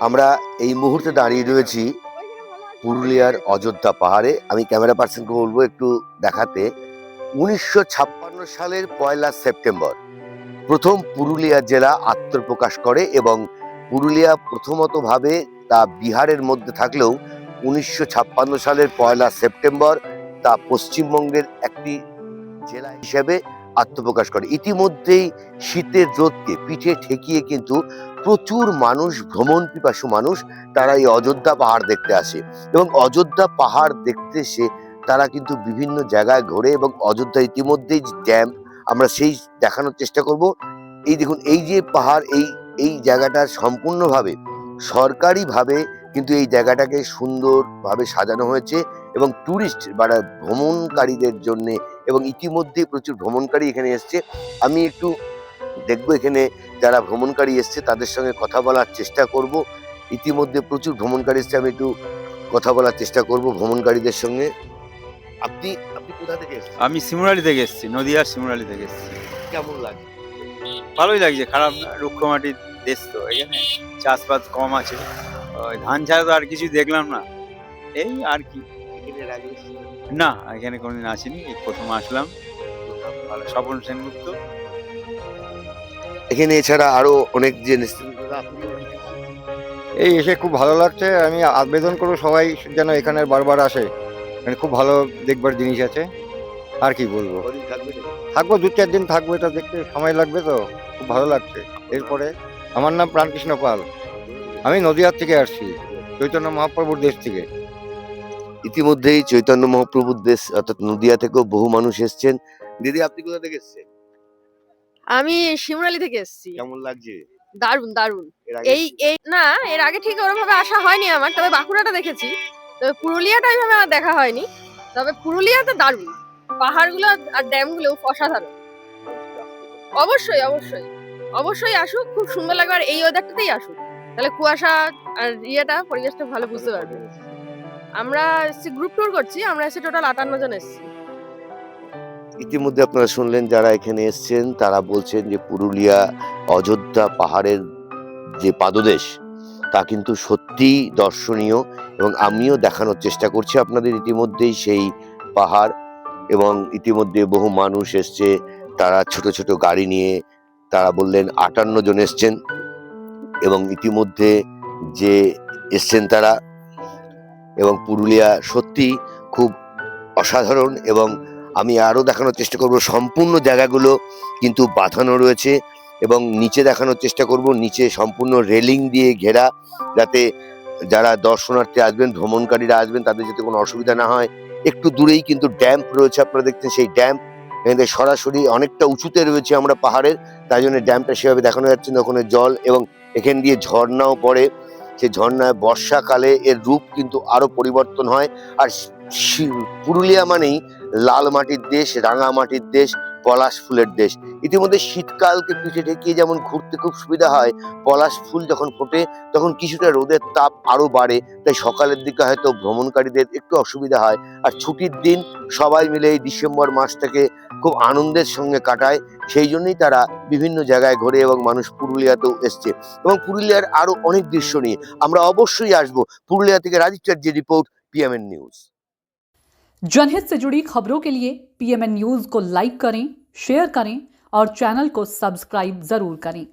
আমরা এই মুহূর্তে দাঁড়িয়ে রয়েছি পুরুলিয়ার অযোধ্যা পাহাড়ে। আমি ক্যামেরা পার্সনকে বলবো একটু দেখাতে। 1956 সালের 1 সেপ্টেম্বর প্রথম পুরুলিয়া জেলা আত্মপ্রকাশ করে এবং পুরুলিয়া প্রথমত ভাবে তা বিহারের মধ্যে থাকলেও 1956 সালের 1 সেপ্টেম্বর তা পশ্চিমবঙ্গের একটি জেলা হিসেবে আত্মপ্রকাশ করে। ইতিমধ্যেই শীতের রোদকে পিঠে ঠেকিয়ে কিন্তু প্রচুর মানুষ, ভ্রমণ পিপাসু মানুষ, তারা এই অযোধ্যা পাহাড় দেখতে আসে এবং অযোধ্যা পাহাড় দেখতে এসে তারা কিন্তু বিভিন্ন জায়গায় ঘোরে এবং অযোধ্যা ইতিমধ্যেই ড্যাম আমরা সেই দেখানোর চেষ্টা করব। এই দেখুন, এই যে পাহাড়, এই জায়গাটা সম্পূর্ণভাবে সরকারিভাবে কিন্তু এই জায়গাটাকে সুন্দরভাবে সাজানো হয়েছে এবং ট্যুরিস্ট বা ভ্রমণকারীদের জন্য, এবং ইতিমধ্যে প্রচুর ভ্রমণকারী এখানে এসছে। আমি একটু দেখবো এখানে যারা ভ্রমণকারী এসছে তাদের সঙ্গে কথা বলার চেষ্টা করব। ইতিমধ্যে প্রচুর ভ্রমণকারী এসছে, আমি একটু কথা বলার চেষ্টা করব ভ্রমণকারীদের সঙ্গে। আপনি আপনি কোথা থেকে এসেছেন? আমি শিমুরালি থেকে এসেছি, নদিয়ার শিমুরালি থেকে এসেছি। কেমন লাগে? ভালোই লাগছে, খারাপ না। রুক্ষ মাটির দেশ তো, এখানে চাষবাস কম আছে। ওই ধান ছাড়া তো আর কিছু দেখলাম না, এই আর কি। এখানে এর আগে এসেছিলেন? না, এখানে কোনোদিন আসিনি, এই প্রথম আসলাম। ভালো, স্বপন সেনগুপ্ত। এখানে এছাড়া আরো অনেক জন এসেছেন। এই এসে খুব ভালো লাগছে। আমি আবেদন করবো সবাই যেন এখানে বারবার আসে, মানে খুব ভালো দেখবার জিনিস আছে। আর কি বলবো, কদিন থাকবেন? থাকবো 2-4 দিন থাকবো, এটা দেখতে সময় লাগবে তো, খুব ভালো লাগছে। এরপরে আমার নাম প্রাণকৃষ্ণ পাল, আমি নদিয়ার থেকে আসছি, চৈতন্য মহাপ্রভুর দেশ থেকে। ইতিমধ্যেই চৈতন্য মহাপ্রভুর দেশ অর্থাৎ নদিয়া থেকেও বহু মানুষ এসছেন। দিদি, আপনি কোথা থেকে এসছেন? আমি শিমুরালি থেকে এসেছি। কেমন লাগছে? দারুন দারুন। এর আগে এই না, এর আগে ঠিক ওরকমভাবে আসা হয়নি আমার, তবে বাঁকুড়াটা দেখেছি। তবে পুরুলিয়াটা এইভাবে আমার দেখা হয়নি। তবে পুরুলিয়াতে দারুন, পাহাড়গুলো আর ড্যামগুলো অসাধারণ। অবশ্যই অবশ্যই অবশ্যই আসুক, খুব সুন্দর লাগবে। আর এই ওয়েদারটাতেই আসুক, তাহলে কুয়াশা আর পরিবেশটা ভালো বুঝতে পারবে। আমরা গ্রুপ ট্যুর করছি, আমরা এসে টোটাল 58 জন এসেছি। ইতিমধ্যে আপনারা শুনলেন যারা এখানে এসছেন তারা বলছেন যে পুরুলিয়া অযোধ্যা পাহাড়ের যে পাদদেশ তা কিন্তু সত্যিই দর্শনীয় এবং আমিও দেখানোর চেষ্টা করছি আপনাদের ইতিমধ্যেই সেই পাহাড়। এবং ইতিমধ্যে বহু মানুষ এসছে, তারা ছোট ছোট গাড়ি নিয়ে, তারা বললেন 58 জন এসছেন এবং ইতিমধ্যে যে এসছেন তারা। এবং পুরুলিয়া সত্যি খুব অসাধারণ এবং আমি আরও দেখানোর চেষ্টা করব সম্পূর্ণ জায়গাগুলো কিন্তু বাঁধানো রয়েছে এবং নিচে দেখানোর চেষ্টা করব, নিচে সম্পূর্ণ রেলিং দিয়ে ঘেরা, যাতে যারা দর্শনার্থী আসবেন, ভ্রমণকারীরা আসবেন, তাদের যাতে কোনো অসুবিধা না হয়। একটু দূরেই কিন্তু ড্যাম্প রয়েছে, আপনারা দেখছেন সেই ড্যাম্প। এখানে সরাসরি অনেকটা উঁচুতে রয়েছে আমরা পাহাড়ের, তাই জন্য ড্যাম্পটা সেভাবে দেখানো যাচ্ছে না। ওখানে জল এবং এখান দিয়ে ঝর্ণাও পড়ে। সেই ঝর্ণায় বর্ষাকালে এর রূপ কিন্তু আরো পরিবর্তন হয়। আর পুরুলিয়া মানেই লাল মাটির দেশ, রাঙা মাটির দেশ, পলাশ ফুলের দেশ। ইতিমধ্যে শীতকালকে পিঠে ঠেকিয়ে যেমন ঘুরতে খুব সুবিধা হয়, পলাশ ফুল যখন ফোটে তখন কিছুটা রোদের তাপ আরো বাড়ে, তাই সকালের দিকে হয়তো ভ্রমণকারীদের একটু অসুবিধা হয়। আর ছুটির দিন সবাই মিলে এই ডিসেম্বর মাসটাকে খুব আনন্দের সঙ্গে কাটায়, সেই জন্যই তারা বিভিন্ন জায়গায় ঘোরে এবং মানুষ পুরুলিয়াতেও এসছে। এবং পুরুলিয়ার আরো অনেক দৃশ্য নিয়ে আমরা অবশ্যই আসবো। পুরুলিয়া থেকে রাজীব চ্যাটার্জি রিपोर्ट, PMN न्यूज। जनहित से जुड़ी खबरों के लिए PMN न्यूज को लाइक करें, शेयर करें और चैनल को सब्सक्राइब जरूर करें।